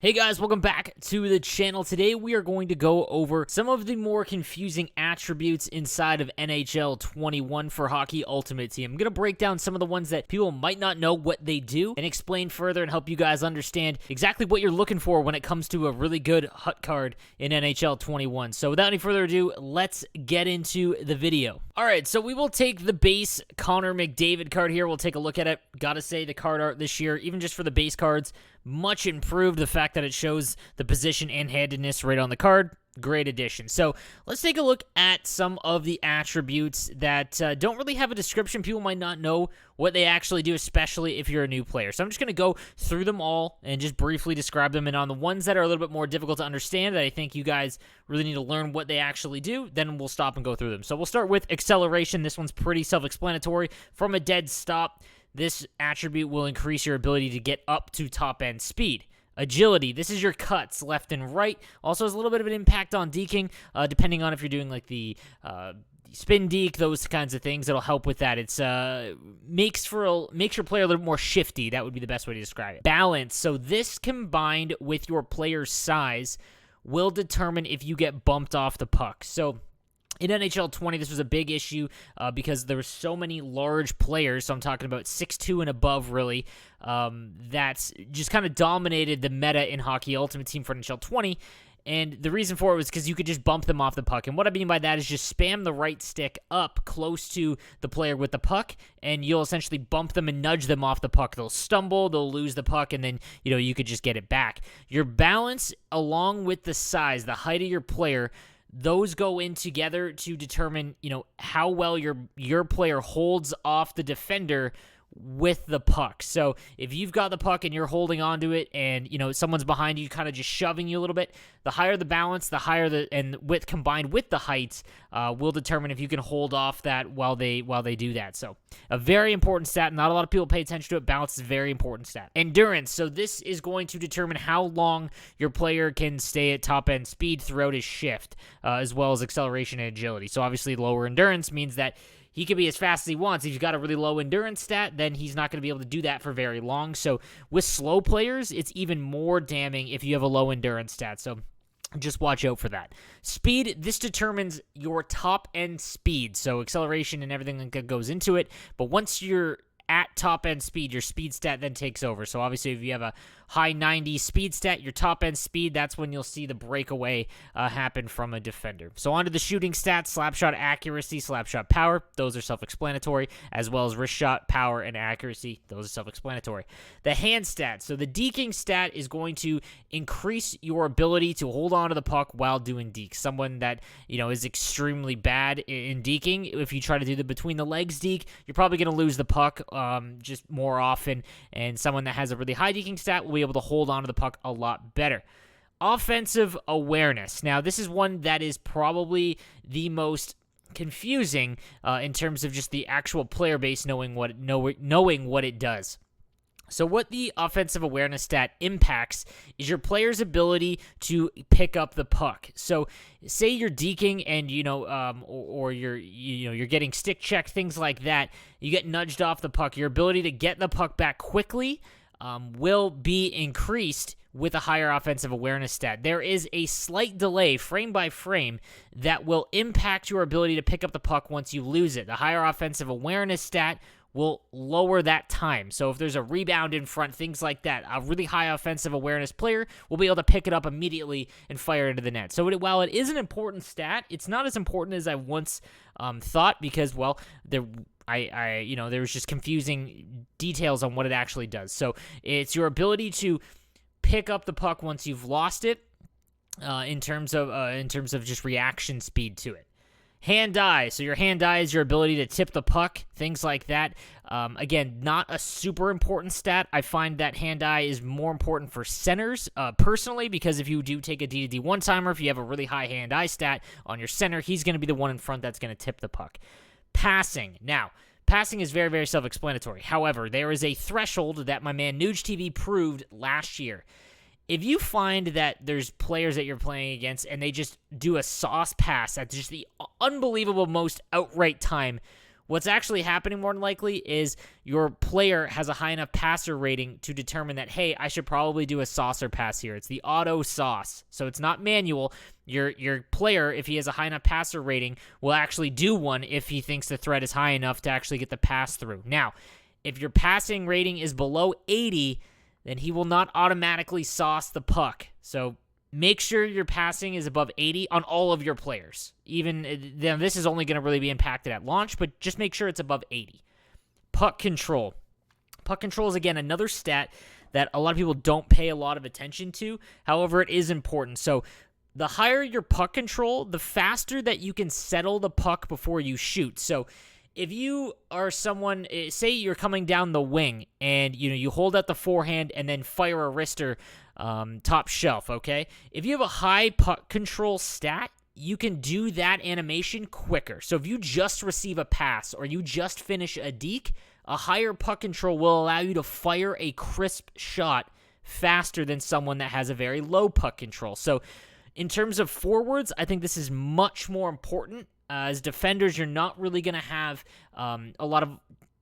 Hey guys, welcome back to the channel. Today we are going to go over some of the more confusing attributes inside of NHL 21 for Hockey Ultimate Team. I'm going to break down some of the ones that people might not know what they do and explain further and help you guys understand exactly what you're looking for when it comes to a really good HUT card in NHL 21. So without any further ado, let's get into the video. Alright, so we will take the base Connor McDavid card here. We'll take a look at it. Gotta say, the card art this year, even just for the base cards, much improved. The fact that it shows the position and handedness right on the card, great addition. So let's take a look at some of the attributes that don't really have a description. People might not know what they actually do, especially if you're a new player. So I'm just going to go through them all and just briefly describe them. And on the ones that are a little bit more difficult to understand, that I think you guys really need to learn what they actually do, then we'll stop and go through them. So we'll start with acceleration. This one's pretty self-explanatory. From a dead stop, this attribute will increase your ability to get up to top-end speed. Agility, this is your cuts left and right. Also has a little bit of an impact on deking, depending on if you're doing like the spin deke, those kinds of things. It'll help with that. It's makes your player a little more shifty. That would be the best way to describe it. Balance, so this combined with your player's size will determine if you get bumped off the puck. So in NHL 20, this was a big issue because there were so many large players, so I'm talking about 6'2" and above, really, that's just kind of dominated the meta in Hockey Ultimate Team for NHL 20, and the reason for it was because you could just bump them off the puck, and what I mean by that is just spam the right stick up close to the player with the puck, and you'll essentially bump them and nudge them off the puck. They'll stumble, they'll lose the puck, and then, you could just get it back. Your balance, along with the size, the height of your player, those go in together to determine, how well your player holds off the defender with the puck. So if you've got the puck and you're holding onto it and, someone's behind you kind of just shoving you a little bit, the higher the balance, the higher combined with the height will determine if you can hold off that while they do that. So a very important stat. Not a lot of people pay attention to it. Balance is a very important stat. Endurance. So this is going to determine how long your player can stay at top end speed throughout his shift, as well as acceleration and agility. So obviously lower endurance means that he can be as fast as he wants. If you've got a really low endurance stat, then he's not going to be able to do that for very long. So with slow players, it's even more damning if you have a low endurance stat. So just watch out for that. Speed, this determines your top end speed. So acceleration and everything that goes into it. But once you're at top end speed, your speed stat then takes over. So obviously if you have a high 90 speed stat, your top end speed, that's when you'll see the breakaway happen from a defender. So on to the shooting stats: slapshot accuracy, slapshot power, those are self-explanatory, as well as wrist shot, power, and accuracy, those are self-explanatory. The hand stat, so the deking stat is going to increase your ability to hold on to the puck while doing deke. Someone that, is extremely bad in deking, if you try to do the between the legs deke, you're probably going to lose the puck just more often, and someone that has a really high deking stat will be able to hold on to the puck a lot better. Offensive awareness. Now, this is one that is probably the most confusing in terms of just the actual player base knowing what it does. So what the offensive awareness stat impacts is your player's ability to pick up the puck. So say you're deking and, or you're getting stick check, things like that. You get nudged off the puck. Your ability to get the puck back quickly will be increased with a higher offensive awareness stat. There is a slight delay, frame by frame, that will impact your ability to pick up the puck once you lose it. The higher offensive awareness stat will lower that time. So if there's a rebound in front, things like that, a really high offensive awareness player will be able to pick it up immediately and fire into the net. So while it is an important stat, it's not as important as I once thought, because, there was just confusing details on what it actually does. So it's your ability to pick up the puck once you've lost it, in terms of just reaction speed to it. Hand-eye. So your hand-eye is your ability to tip the puck, things like that. Again, not a super important stat. I find that hand-eye is more important for centers, personally, because if you do take a D-to-D one-timer, if you have a really high hand-eye stat on your center, he's going to be the one in front that's going to tip the puck. Passing. Now, passing is very, very self-explanatory. However, there is a threshold that my man Nuge TV proved last year. If you find that there's players that you're playing against and they just do a sauce pass at just the unbelievable most outright time, What's actually happening more than likely is your player has a high enough passer rating to determine that, hey, I should probably do a saucer pass here. It's the auto sauce. So it's not manual. Your player, if he has a high enough passer rating, will actually do one if he thinks the threat is high enough to actually get the pass through. Now, if your passing rating is below 80, then he will not automatically sauce the puck. So make sure your passing is above 80 on all of your players. Even then, this is only going to really be impacted at launch, but just make sure it's above 80. Puck control. Puck control is, again, another stat that a lot of people don't pay a lot of attention to. However, it is important. So the higher your puck control, the faster that you can settle the puck before you shoot. So if you are someone, say you're coming down the wing and you hold out the forehand and then fire a wrister top shelf, okay? If you have a high puck control stat, you can do that animation quicker. So if you just receive a pass or you just finish a deke, a higher puck control will allow you to fire a crisp shot faster than someone that has a very low puck control. So in terms of forwards, I think this is much more important. As defenders, you're not really going to have a lot of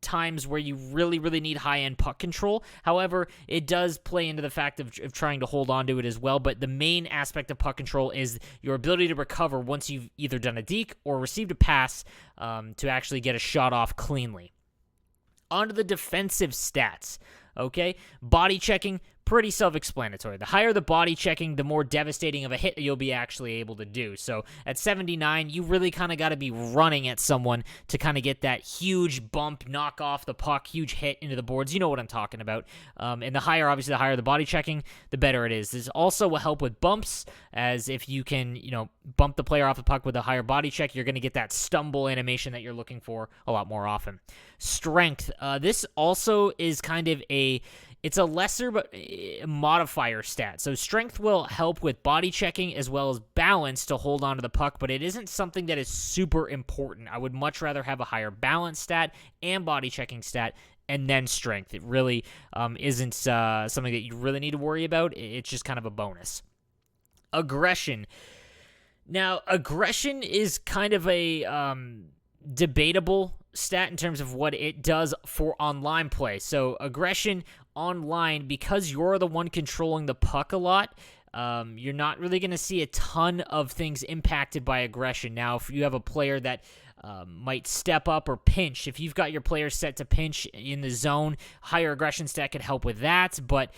times where you really, really need high-end puck control. However, it does play into the fact of trying to hold on to it as well, but the main aspect of puck control is your ability to recover once you've either done a deke or received a pass to actually get a shot off cleanly. On to the defensive stats, okay? Body checking, pretty self-explanatory. The higher the body checking, the more devastating of a hit you'll be actually able to do. So at 79, you really kind of got to be running at someone to kind of get that huge bump, knock off the puck, huge hit into the boards. You know what I'm talking about. And the higher the body checking, the better it is. This also will help with bumps, as if you can, bump the player off the puck with a higher body check, you're going to get that stumble animation that you're looking for a lot more often. Strength. This also is kind of it's a lesser but modifier stat. So strength will help with body checking as well as balance to hold on to the puck, but it isn't something that is super important. I would much rather have a higher balance stat and body checking stat and then strength. It really isn't something that you really need to worry about. It's just kind of a bonus. Aggression. Now, aggression is kind of a debatable stat in terms of what it does for online play. So aggression online, because you're the one controlling the puck a lot, you're not really going to see a ton of things impacted by aggression. Now, if you have a player that might step up or pinch, if you've got your players set to pinch in the zone, higher aggression stat could help with that, but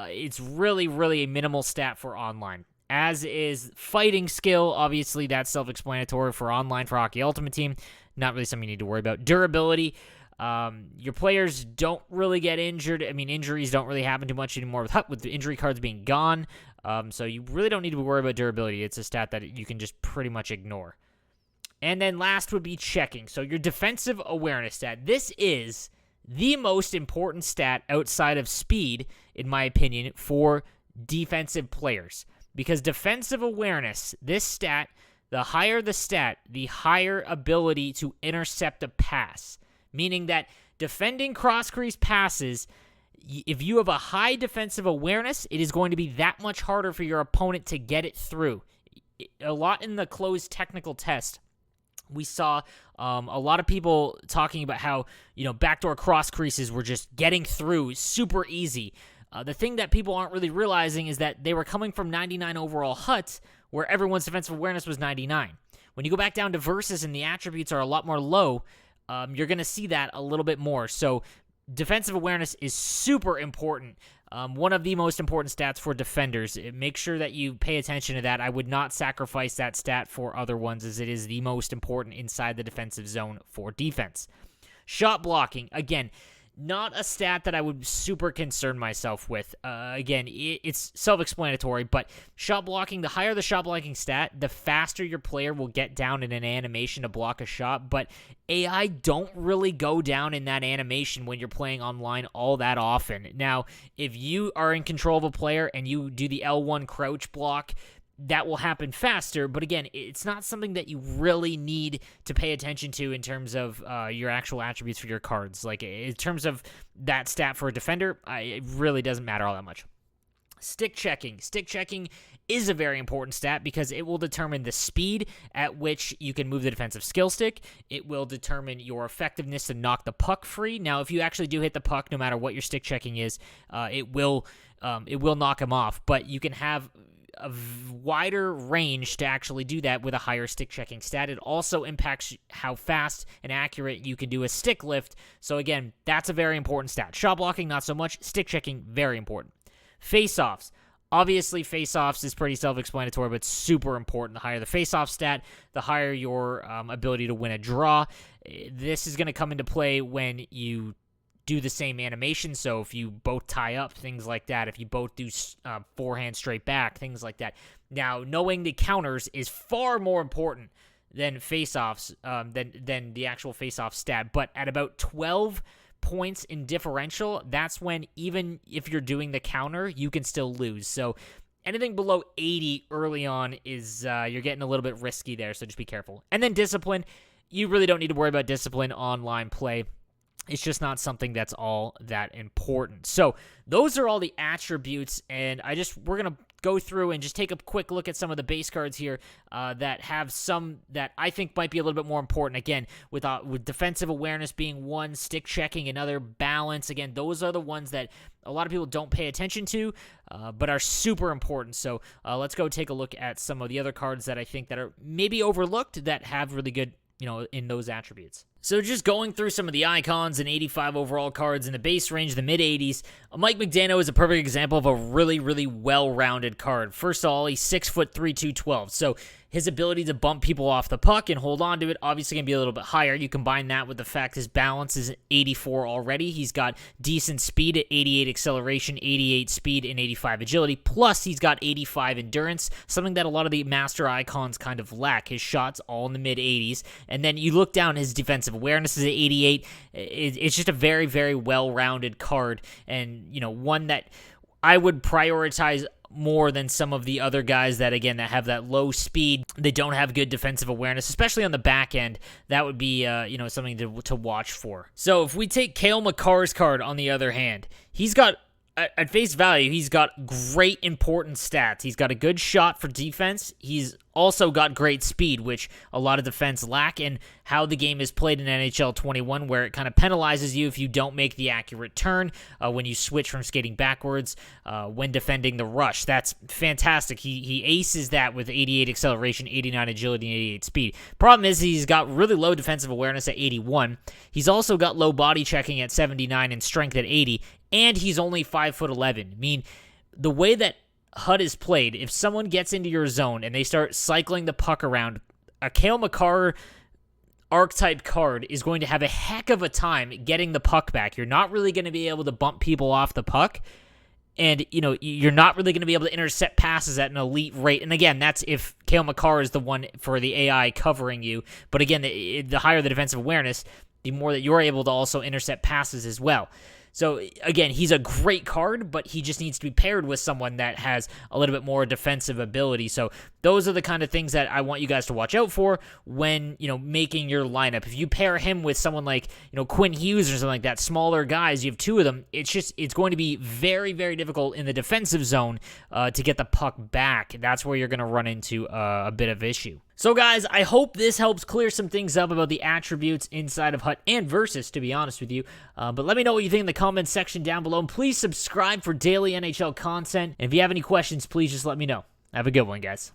it's really, really a minimal stat for online. As is fighting skill, obviously that's self-explanatory for online for Hockey Ultimate Team. Not really something you need to worry about. Durability, your players don't really get injured. I mean, injuries don't really happen too much anymore with the injury cards being gone. So you really don't need to worry about durability. It's a stat that you can just pretty much ignore. And then last would be checking. So your defensive awareness stat. This is the most important stat outside of speed, in my opinion, for defensive players. Because defensive awareness, this stat, the higher the stat, the higher ability to intercept a pass. Meaning that defending cross-crease passes, if you have a high defensive awareness, it is going to be that much harder for your opponent to get it through. A lot in the closed technical test, we saw a lot of people talking about how, backdoor cross-creases were just getting through super easy. The thing that people aren't really realizing is that they were coming from 99 overall HUT, where everyone's defensive awareness was 99. When you go back down to versus and the attributes are a lot more low, you're going to see that a little bit more. So defensive awareness is super important. One of the most important stats for defenders. Make sure that you pay attention to that. I would not sacrifice that stat for other ones, as it is the most important inside the defensive zone for defense. Shot blocking, again, not a stat that I would super concern myself with. Again, it's self-explanatory, but shot blocking, the higher the shot blocking stat, the faster your player will get down in an animation to block a shot, but AI don't really go down in that animation when you're playing online all that often. Now, if you are in control of a player and you do the L1 crouch block, that will happen faster, but again, it's not something that you really need to pay attention to in terms of your actual attributes for your cards. Like, in terms of that stat for a defender, it really doesn't matter all that much. Stick checking. Stick checking is a very important stat because it will determine the speed at which you can move the defensive skill stick. It will determine your effectiveness to knock the puck free. Now, if you actually do hit the puck, no matter what your stick checking is, it will knock him off. But you can have a wider range to actually do that with a higher stick checking stat. It also impacts how fast and accurate you can do a stick lift. So again, that's a very important stat. Shot blocking, not so much. Stick checking, very important. Face-offs. Obviously, face-offs is pretty self-explanatory, but super important. The higher the face-off stat, the higher your ability to win a draw. This is going to come into play when you do the same animation, so if you both tie up, things like that, if you both do forehand straight back, things like that. Now, knowing the counters is far more important than face-offs, than the actual face-off stat, but at about 12 points in differential, that's when even if you're doing the counter, you can still lose. So anything below 80 early on is you're getting a little bit risky there, so just be careful. And then discipline, you really don't need to worry about discipline online play. It's just not something that's all that important. So those are all the attributes, and we're going to go through and just take a quick look at some of the base cards here that have some that I think might be a little bit more important. Again, with defensive awareness being one, stick checking another, balance. Again, those are the ones that a lot of people don't pay attention to, but are super important. So let's go take a look at some of the other cards that I think that are maybe overlooked that have really good, in those attributes. So just going through some of the icons and 85 overall cards in the base range, the mid-80s, Mike Mcdanno is a perfect example of a really, really well-rounded card. First of all, he's 6'3", 212, so his ability to bump people off the puck and hold on to it obviously going to be a little bit higher. You combine that with the fact his balance is 84 already. He's got decent speed at 88 acceleration, 88 speed, and 85 agility. Plus, he's got 85 endurance, something that a lot of the master icons kind of lack. His shots all in the mid-80s. And then you look down, his defensive awareness is at 88. It's just a very, very well-rounded card, and one that I would prioritize more than some of the other guys that have that low speed. They don't have good defensive awareness, especially on the back end. That would be something to watch for. So if we take Cale Makar's card, on the other hand, he's got, at face value, he's got great important stats. He's got a good shot for defense. He's also got great speed, which a lot of defense lack, and how the game is played in NHL 21, where it kind of penalizes you if you don't make the accurate turn when you switch from skating backwards when defending the rush. That's fantastic. He aces that with 88 acceleration, 89 agility, and 88 speed. Problem is he's got really low defensive awareness at 81. He's also got low body checking at 79 and strength at 80, and he's only 5'11". I mean, the way that HUD is played, if someone gets into your zone and they start cycling the puck around, a Cale Makar archetype card is going to have a heck of a time getting the puck back. You're not really going to be able to bump people off the puck, and you're not really going to be able to intercept passes at an elite rate. And again, that's if Cale Makar is the one for the AI covering you. But again, the higher the defensive awareness, the more that you're able to also intercept passes as well. So, again, he's a great card, but he just needs to be paired with someone that has a little bit more defensive ability. So, those are the kind of things that I want you guys to watch out for when, making your lineup. If you pair him with someone like, Quinn Hughes or something like that, smaller guys, you have two of them, it's going to be very, very difficult in the defensive zone to get the puck back. That's where you're going to run into a bit of issue. So guys, I hope this helps clear some things up about the attributes inside of HUT and Versus, to be honest with you. But let me know what you think in the comments section down below. And please subscribe for daily NHL content. And if you have any questions, please just let me know. Have a good one, guys.